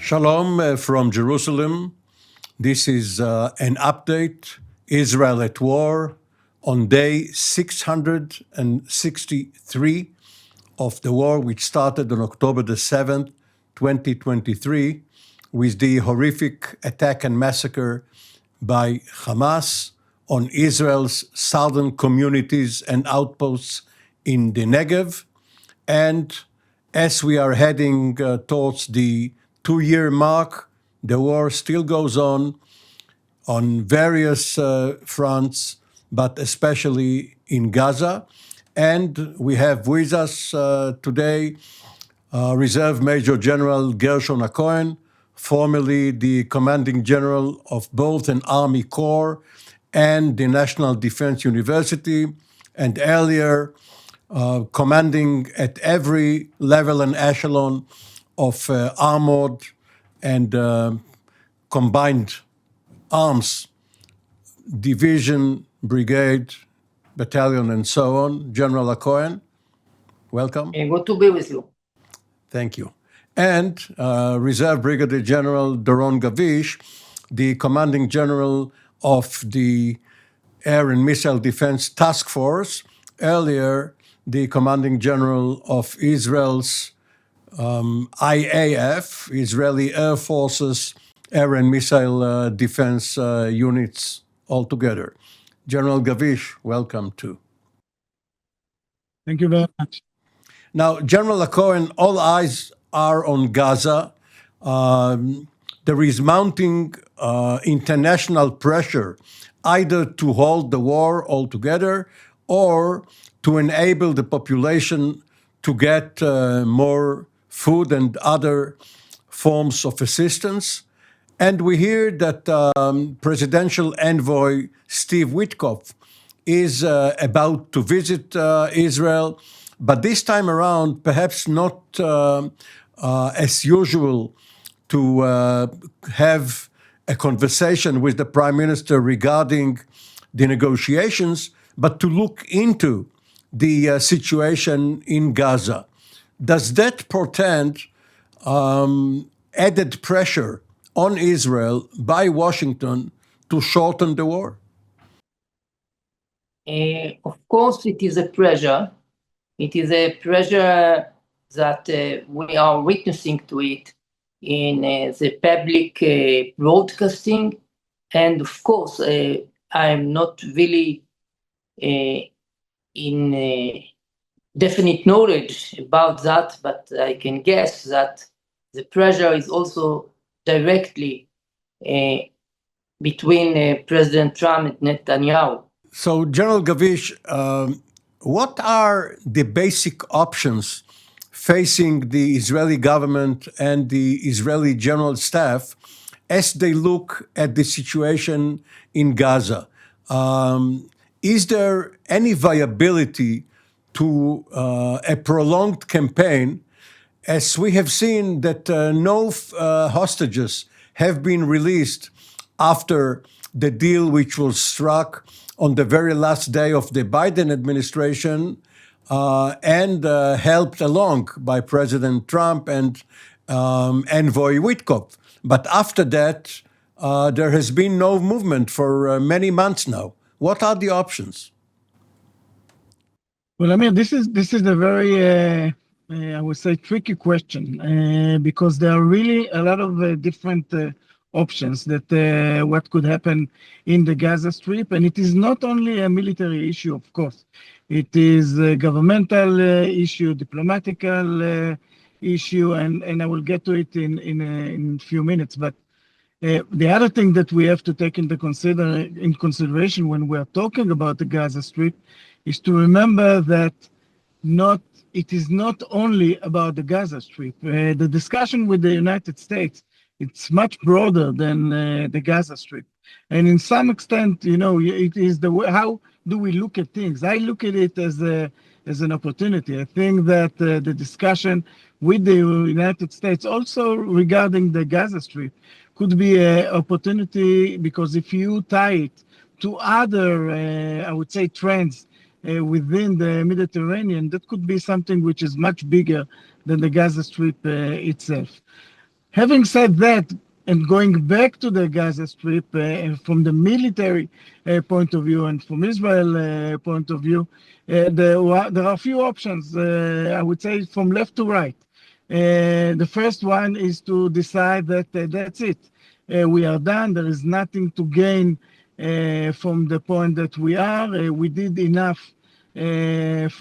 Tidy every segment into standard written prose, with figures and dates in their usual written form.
Shalom from Jerusalem. This is an update, Israel at war, on day 663 of the war, which started on October the 7th, 2023, with the horrific attack and massacre by Hamas on Israel's southern communities and outposts in the Negev. And as we are heading towards the 2-year mark, the war still goes on various fronts, but especially in Gaza. And we have with us today Reserve Major General Gershon Cohen, formerly the commanding general of both an Army Corps and the National Defense University, and earlier commanding at every level and echelon of armored and combined arms, division, brigade, battalion, and so on. General Cohen, welcome. Good to be with you. Thank you. And Reserve Brigadier General Doron Gavish, the commanding general of the Air and Missile Defense Task Force, earlier the commanding general of Israel's IAF, Israeli Air Forces Air and Missile Defense Units altogether. General Gavish, welcome too. Thank you very much. Now, General Cohen, all eyes are on Gaza. There is mounting international pressure either to halt the war altogether or to enable the population to get more food and other forms of assistance. And we hear that Presidential Envoy Steve Witkoff is about to visit Israel, but this time around, perhaps not as usual, to have a conversation with the Prime Minister regarding the negotiations, but to look into the situation in Gaza. Does that portend added pressure on Israel by Washington to shorten the war? Of course, it is a pressure. It is a pressure that we are witnessing to it in the public broadcasting. And of course, I'm not really in definite knowledge about that, but I can guess that the pressure is also directly between President Trump and Netanyahu. So, General Gavish, what are the basic options facing the Israeli government and the Israeli General Staff as they look at the situation in Gaza? Is there any viability to a prolonged campaign, as we have seen that no hostages have been released after the deal which was struck on the very last day of the Biden administration and helped along by President Trump and Envoy Witkoff. But after that, there has been no movement for many months now. What are the options? Well, I mean, this is a very, I would say, tricky question because there are really a lot of different options that what could happen in the Gaza Strip. And it is not only a military issue, of course. It is a governmental issue, diplomatical issue, and I will get to it in a few minutes. But the other thing that we have to take into consideration when we are talking about the Gaza Strip is to remember that it is not only about the Gaza Strip. The discussion with the United States, it's much broader than the Gaza Strip. And in some extent, you know, it is how do we look at things? I look at it as an opportunity. I think that the discussion with the United States also regarding the Gaza Strip could be an opportunity, because if you tie it to other, I would say, trends within the Mediterranean, that could be something which is much bigger than the Gaza Strip itself. Having said that, and going back to the Gaza Strip from the military point of view and from Israel point of view, there are a few options, I would say, from left to right. The first one is to decide that that's it. We are done. There is nothing to gain from the point that we are. We did enough with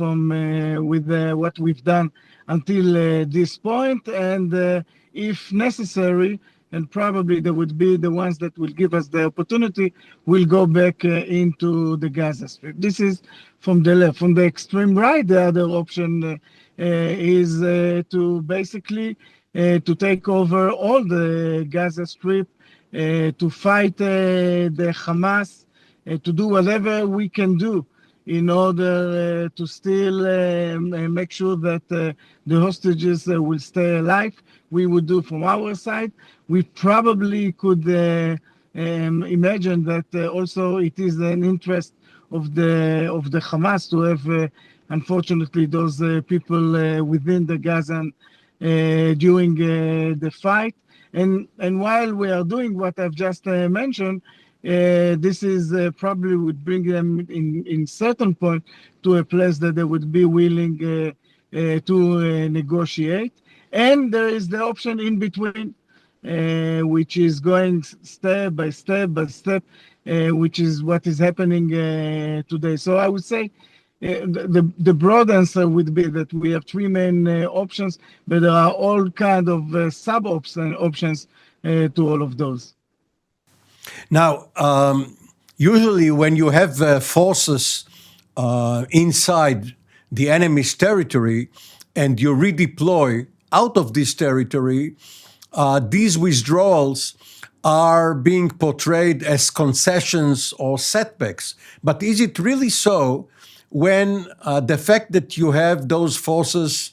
what we've done until this point, and if necessary, and probably there would be the ones that will give us the opportunity, will go back into the Gaza Strip. This is from the left. From the extreme right, the other option is to basically to take over all the Gaza Strip, to fight the Hamas, to do whatever we can do in order to still make sure that the hostages will stay alive. We would do from our side. We probably could imagine that also it is an interest of the Hamas to have, unfortunately, those people within the Gaza during the fight. And while we are doing what I've just mentioned, this is probably would bring them in certain point to a place that they would be willing to negotiate. And there is the option in between, which is going step by step by step, which is what is happening today. So I would say the broad answer would be that we have three main options, but there are all kind of sub-options to all of those. Now, usually when you have forces inside the enemy's territory and you redeploy out of this territory, these withdrawals are being portrayed as concessions or setbacks. But is it really so when the fact that you have those forces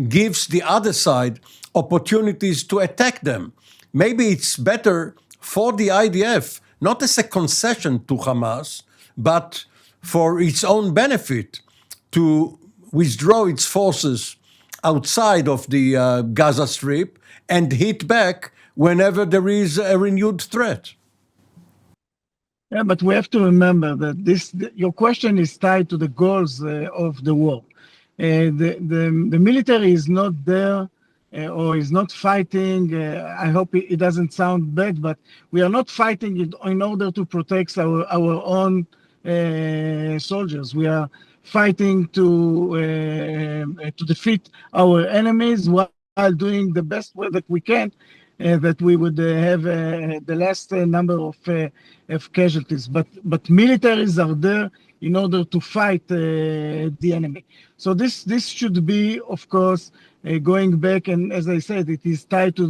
gives the other side opportunities to attack them? Maybe it's better for the IDF, not as a concession to Hamas, but for its own benefit, to withdraw its forces outside of the Gaza Strip and hit back whenever there is a renewed threat. Yeah, but we have to remember that your question is tied to the goals of the war. The military is not there or is not fighting. I hope it doesn't sound bad, but we are not fighting in order to protect our own soldiers. We are fighting to defeat our enemies while doing the best way that we can, that we would have the last number of casualties. But militaries are there in order to fight the enemy. So this should be, of course, going back, and as I said, it is tied to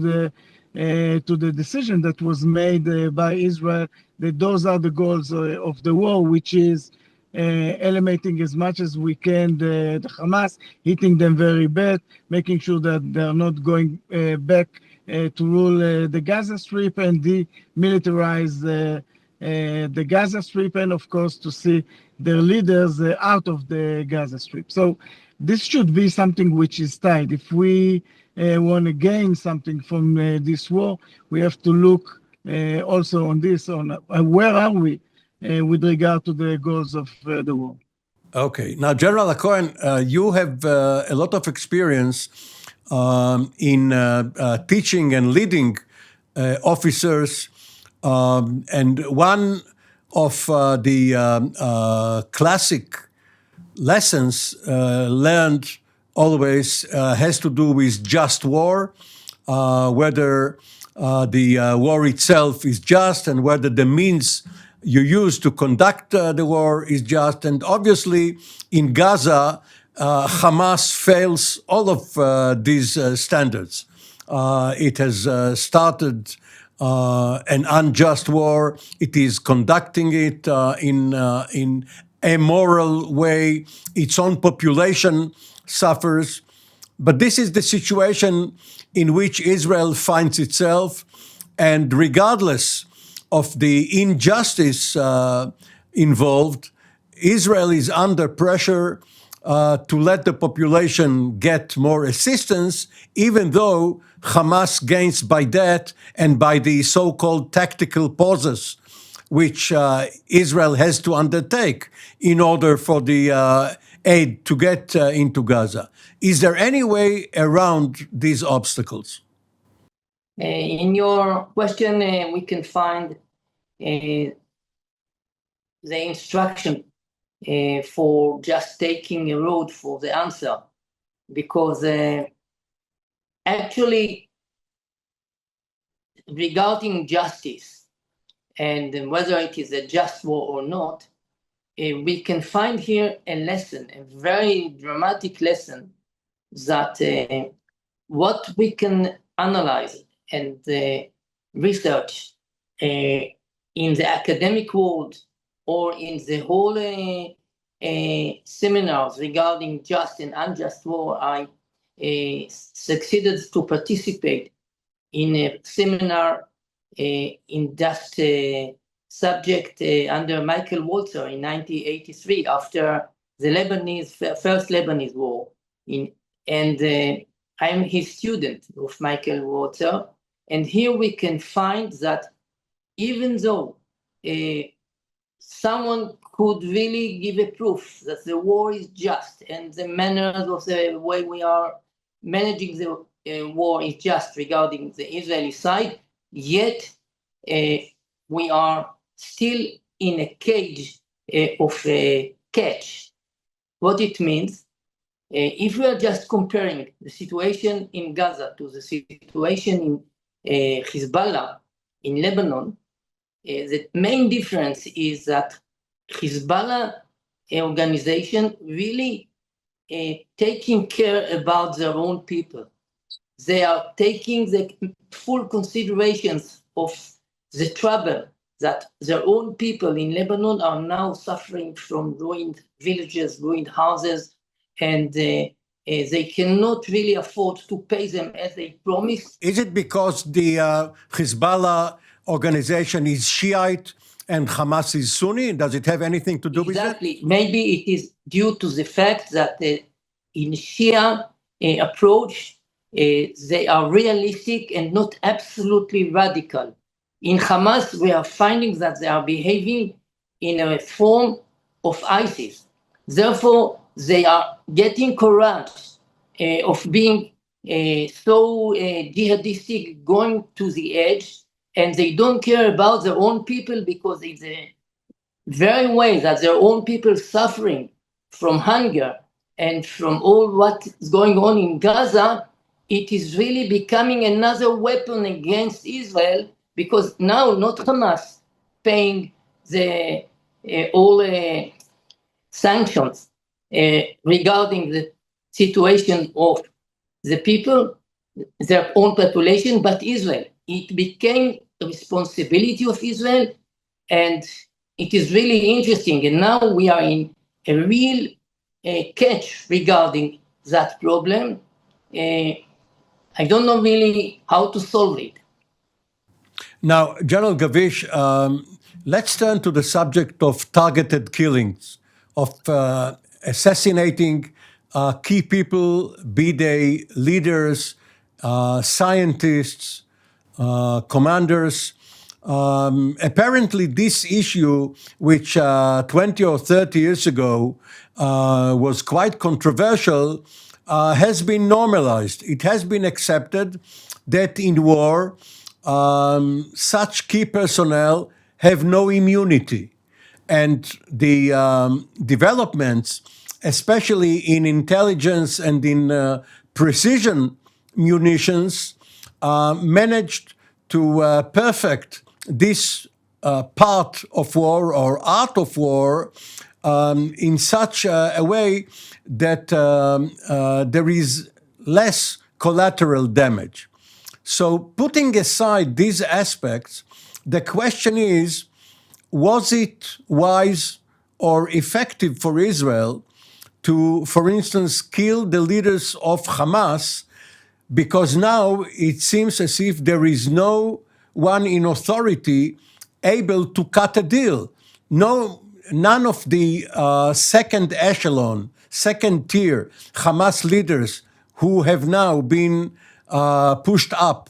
the decision that was made by Israel, that those are the goals of the war, which is eliminating as much as we can the Hamas, hitting them very bad, making sure that they are not going back to rule the Gaza Strip, and demilitarize the Gaza Strip, and of course to see their leaders out of the Gaza Strip. So this should be something which is tied. If we want to gain something from this war, we have to look also on this, on where are we with regard to the goals of the war. Okay. Now, General Cohen, you have a lot of experience in teaching and leading officers, and one of the classic lessons learned always has to do with just war, whether the war itself is just and whether the means you use to conduct the war is just. And obviously, in Gaza, Hamas fails all of these standards. It has started an unjust war. It is conducting it in a moral way. Its own population suffers. But this is the situation in which Israel finds itself. And regardless of the injustice involved, Israel is under pressure to let the population get more assistance, even though Hamas gains by that and by the so-called tactical pauses which Israel has to undertake in order for the aid to get into Gaza. Is there any way around these obstacles? In your question, we can find the instruction for just taking a road for the answer, because actually, regarding justice and whether it is a just war or not, we can find here a lesson, a very dramatic lesson, that what we can analyze and research in the academic world or in the whole seminars regarding just and unjust war. I succeeded to participate in a seminar in that subject under Michael Walzer in 1983, after the first Lebanese war. I'm his student of Michael Walzer. And here we can find that even though someone could really give a proof that the war is just and the manners of the way we are managing the war is just regarding the Israeli side, yet we are still in a cage of a catch. What it means, if we are just comparing the situation in Gaza to the situation in Hezbollah in Lebanon, the main difference is that Hezbollah organization really taking care about their own people. They are taking the full considerations of the trouble that their own people in Lebanon are now suffering from ruined villages, ruined houses, and they cannot really afford to pay them as they promised. Is it because the Hezbollah organization is Shiite and Hamas is Sunni? Does it have anything to do with that? Exactly. Maybe it is due to the fact that in Shia approach, they are realistic and not absolutely radical. In Hamas, we are finding that they are behaving in a form of ISIS. Therefore, they are getting courage of being so jihadistic, going to the edge, and they don't care about their own people, because it's a very way that their own people suffering from hunger and from all what is going on in Gaza. It is really becoming another weapon against Israel, because now not Hamas paying the all sanctions regarding the situation of the people, their own population, but Israel. It became a responsibility of Israel, and it is really interesting. And now we are in a real catch regarding that problem. I don't know really how to solve it. Now, General Gavish, let's turn to the subject of targeted killings, of assassinating key people, be they leaders, scientists, commanders. Apparently, this issue, which 20 or 30 years ago was quite controversial, has been normalized. It has been accepted that in war, such key personnel have no immunity. And the developments, especially in intelligence and in precision munitions, managed to perfect this part of war or art of war in such a way that there is less collateral damage. So putting aside these aspects, the question is, was it wise or effective for Israel to, for instance, kill the leaders of Hamas, because now it seems as if there is no one in authority able to cut a deal. None of the second echelon, second-tier Hamas leaders who have now been pushed up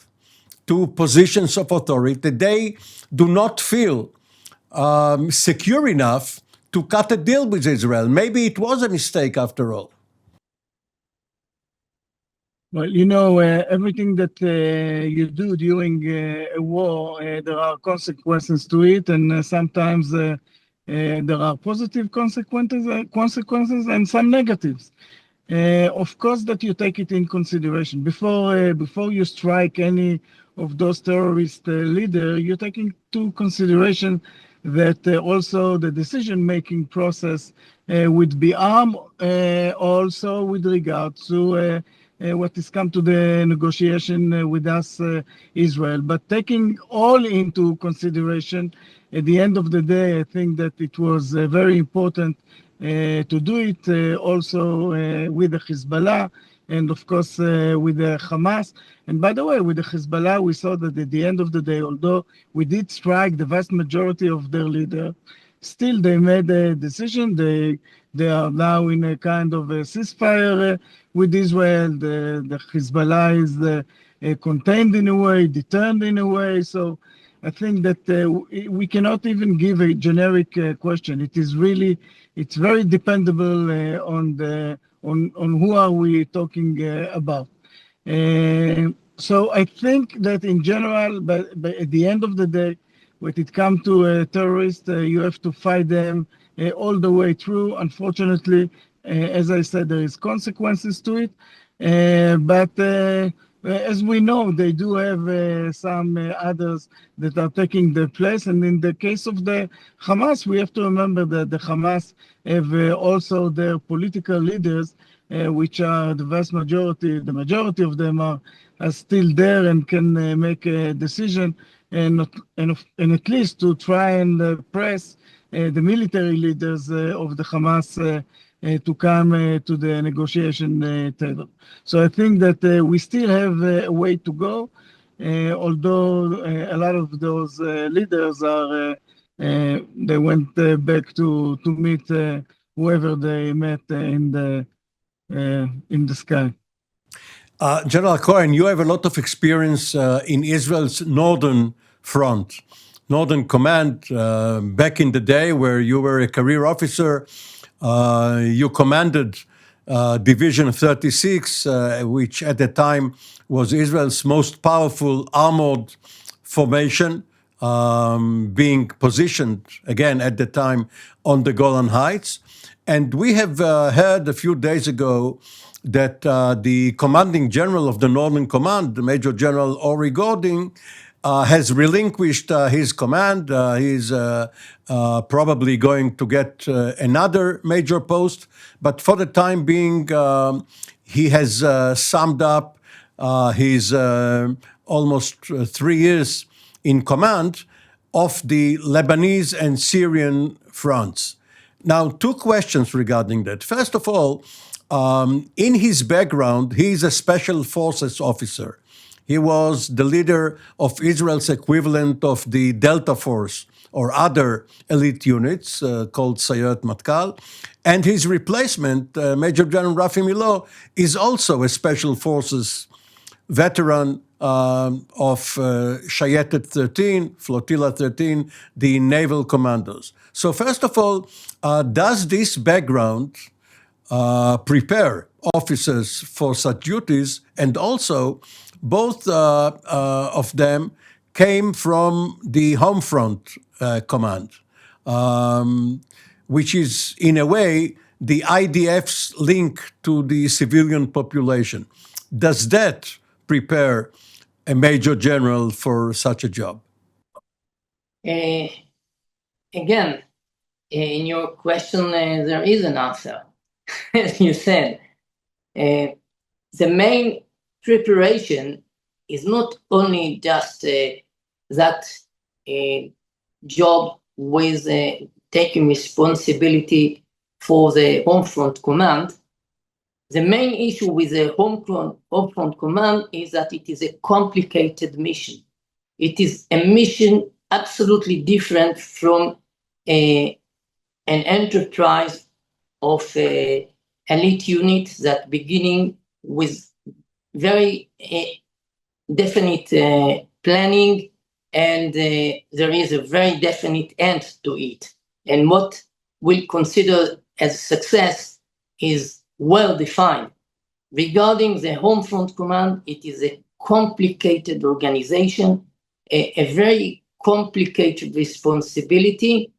to positions of authority, they do not feel secure enough to cut a deal with Israel. Maybe it was a mistake after all. Well, everything that you do during a war, there are consequences to it, and sometimes there are positive consequences and some negatives. Of course, that you take it in consideration before you strike any of those terrorist leader. You take into consideration that also the decision-making process would be armed, also with regard to what is come to the negotiation with us, Israel. But taking all into consideration, at the end of the day, I think that it was very important to do it also with the Hezbollah and of course with the Hamas. And by the way, with the Hezbollah, we saw that at the end of the day, although we did strike the vast majority of their leader, still they made a decision. They are now in a kind of a ceasefire with Israel. The Hezbollah is contained in a way, deterred in a way. So I think that we cannot even give a generic question. It's very dependable on who are we talking about. So I think that in general, but at the end of the day, when it comes to terrorists, you have to fight them all the way through. Unfortunately, as I said, there is consequences to it. But as we know, they do have some others that are taking their place. And in the case of the Hamas, we have to remember that the Hamas have also their political leaders, which are the vast majority, the majority of them are still there and can make a decision and at least to try and press the military leaders of the Hamas to come to the negotiation table. So I think that we still have a way to go, although a lot of those leaders are, they went back to meet whoever they met in the sky. General Cohen, you have a lot of experience in Israel's northern front, Northern Command, back in the day where you were a career officer. You commanded Division 36, which at the time was Israel's most powerful armored formation, being positioned, again, at the time on the Golan Heights. And we have heard a few days ago that the commanding general of the Northern Command, Major General Ori Gordon, has relinquished his command. He's probably going to get another major post. But for the time being, he has summed up his almost 3 years in command of the Lebanese and Syrian fronts. Now, two questions regarding that. First of all, in his background, he is a special forces officer. He was the leader of Israel's equivalent of the Delta Force or other elite units called Sayeret Matkal. And his replacement, Major General Rafi Milo, is also a special forces veteran of Shayetet 13, Flotilla 13, the naval commandos. So first of all, does this background prepare officers for such duties? And also, both of them came from the home front command, which is in a way the IDF's link to the civilian population. Does that prepare a major general for such a job? Again, in your question, there is an answer. As you said, the main preparation is not only just that job with taking responsibility for the home front command. The main issue with the home front command is that it is a complicated mission. It is a mission absolutely different from an enterprise of elite unit that beginning with very definite planning, and there is a very definite end to it. And what we'll consider as success is well defined. Regarding the Home Front Command, it is a complicated organization, a very complicated responsibility,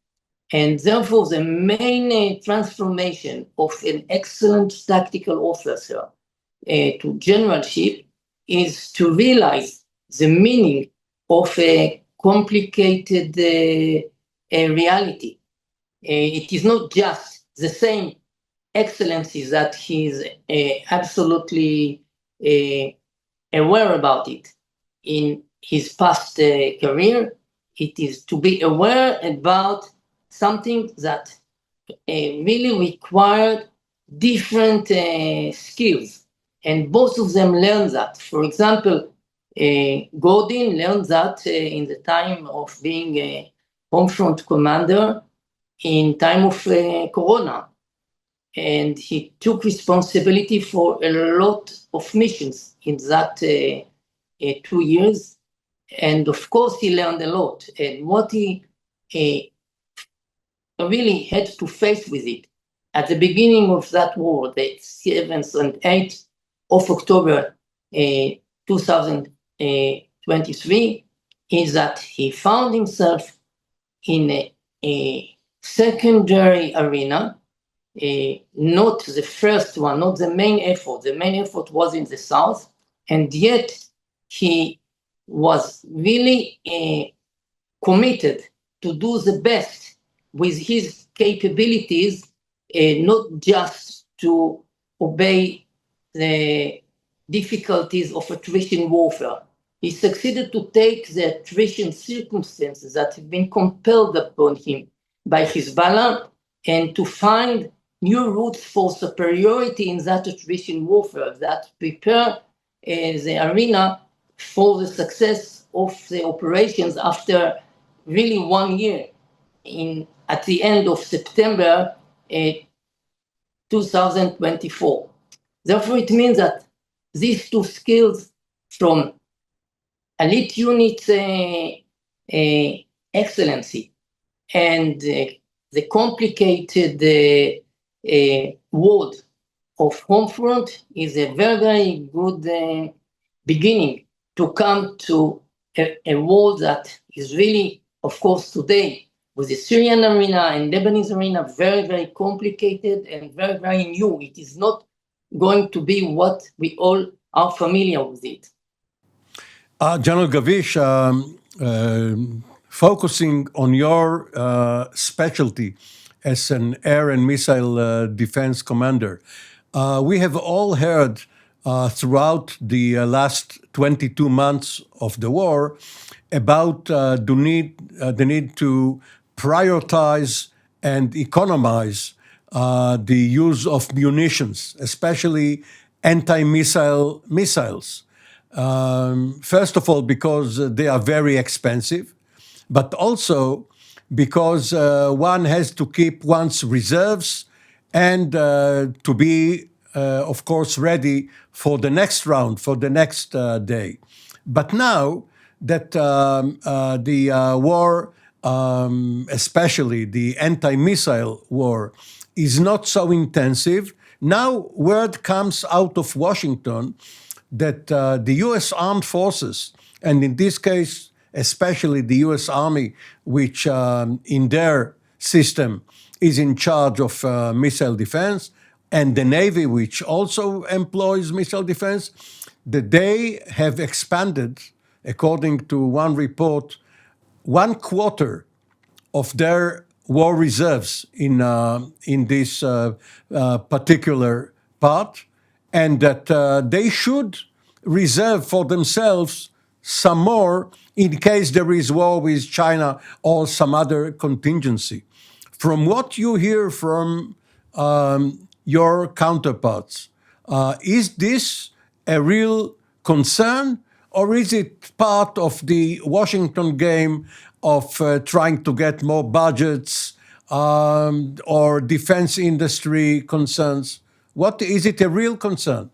and therefore the main transformation of an excellent tactical officer to generalship is to realize the meaning of a complicated reality. It is not just the same excellencies that he's absolutely aware about it in his past career. It is to be aware about something that really required different skills, and both of them learn that. For example, Gordon learned that in the time of being a home front commander in time of Corona, and he took responsibility for a lot of missions in that 2 years, and of course he learned a lot. And what he really had to face with it at the beginning of that war, the 7th and 8th of October 2023, is that he found himself in a secondary arena, not the first one, not the main effort. The main effort was in the south, and yet he was really committed to do the best with his capabilities, not just to obey the difficulties of attrition warfare. He succeeded to take the attrition circumstances that have been compelled upon him by Hezbollah and to find new routes for superiority in that attrition warfare that prepare the arena for the success of the operations after really 1 year at the end of September 2024. Therefore, it means that these two skills from elite unit excellency and the complicated world of home front is a very, very good beginning to come to a world that is really, of course, today, with the Syrian arena and Lebanese arena, very, very complicated and very, very new. It is not going to be what we all are familiar with it. General Gavish, focusing on your specialty as an air and missile defense commander, we have all heard throughout the last 22 months of the war about the need to prioritize and economize the use of munitions, especially anti-missile missiles. First of all, because they are very expensive, but also because one has to keep one's reserves and to be, of course, ready for the next round, for the next day. But now that the war, especially the anti-missile war, is not so intensive, now word comes out of Washington that the U.S. Armed Forces, and in this case, especially the U.S. Army, which in their system is in charge of missile defense, and the Navy, which also employs missile defense, that they have expanded, according to one report, 1/4 of their war reserves in this particular part, and that they should reserve for themselves some more in case there is war with China or some other contingency. From what you hear from your counterparts, is this a real concern, or is it part of the Washington game of trying to get more budgets or defense industry concerns? What is it a real concern?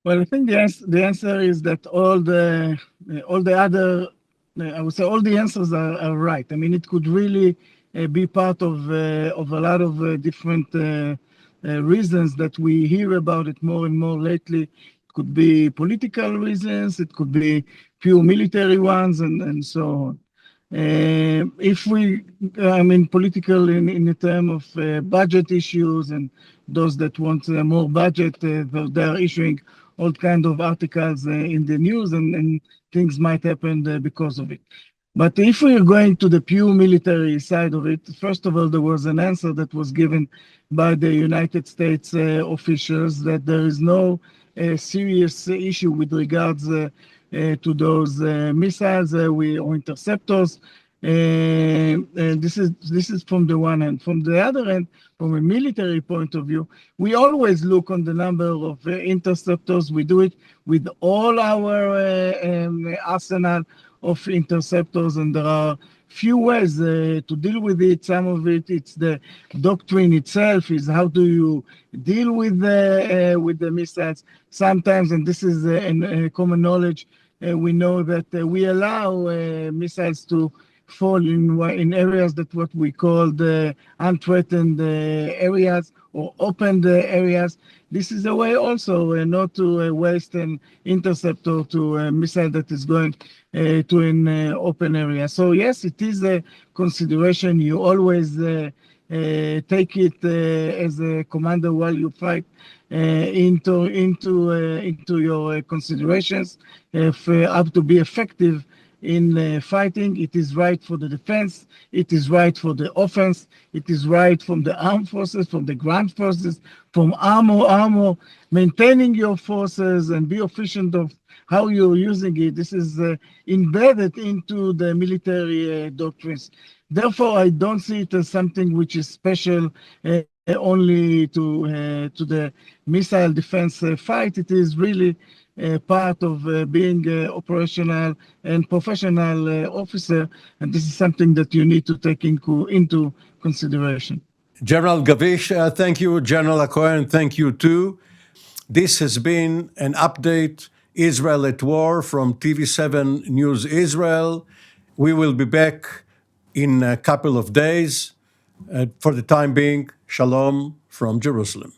Well, I think the answer is that all the other, I would say all the answers are right. I mean, it could really be part of a lot of different reasons that we hear about it more and more lately. It could be political reasons, it could be pure military ones, and so on. If we, I mean, political in the term of budget issues, and those that want more budget, they are issuing all kind of articles in the news, and things might happen because of it. But if we are going to the pure military side of it, first of all, there was an answer that was given by the United States officials that there is no serious issue with regards to those missiles or interceptors. And this is from the one hand. From the other hand, from a military point of view, we always look on the number of interceptors. We do it with all our arsenal of interceptors, and there are few ways to deal with it. Some of it, it's the doctrine itself, is how do you deal with the missiles. Sometimes, and this is common knowledge, we know that we allow missiles to fall in areas that what we call the unthreatened areas or open areas. This is a way also not to waste an interceptor to a missile that is going to an open area. So yes, it is a consideration. You always take it as a commander while you fight into your considerations. If up to be effective in fighting, it is right for the defense, it is right for the offense, it is right from the armed forces, from the ground forces, from armor, maintaining your forces and be efficient of how you're using it. This is embedded into the military doctrines. Therefore, I don't see it as something which is special only to the missile defense fight. It is really part of being operational and professional officer, and this is something that you need to take into consideration. General Gavish, thank you. General Cohen, thank you too. This has been an update, Israel at War, from TV7 News Israel. We will be back in a couple of days. For the time being, shalom from Jerusalem.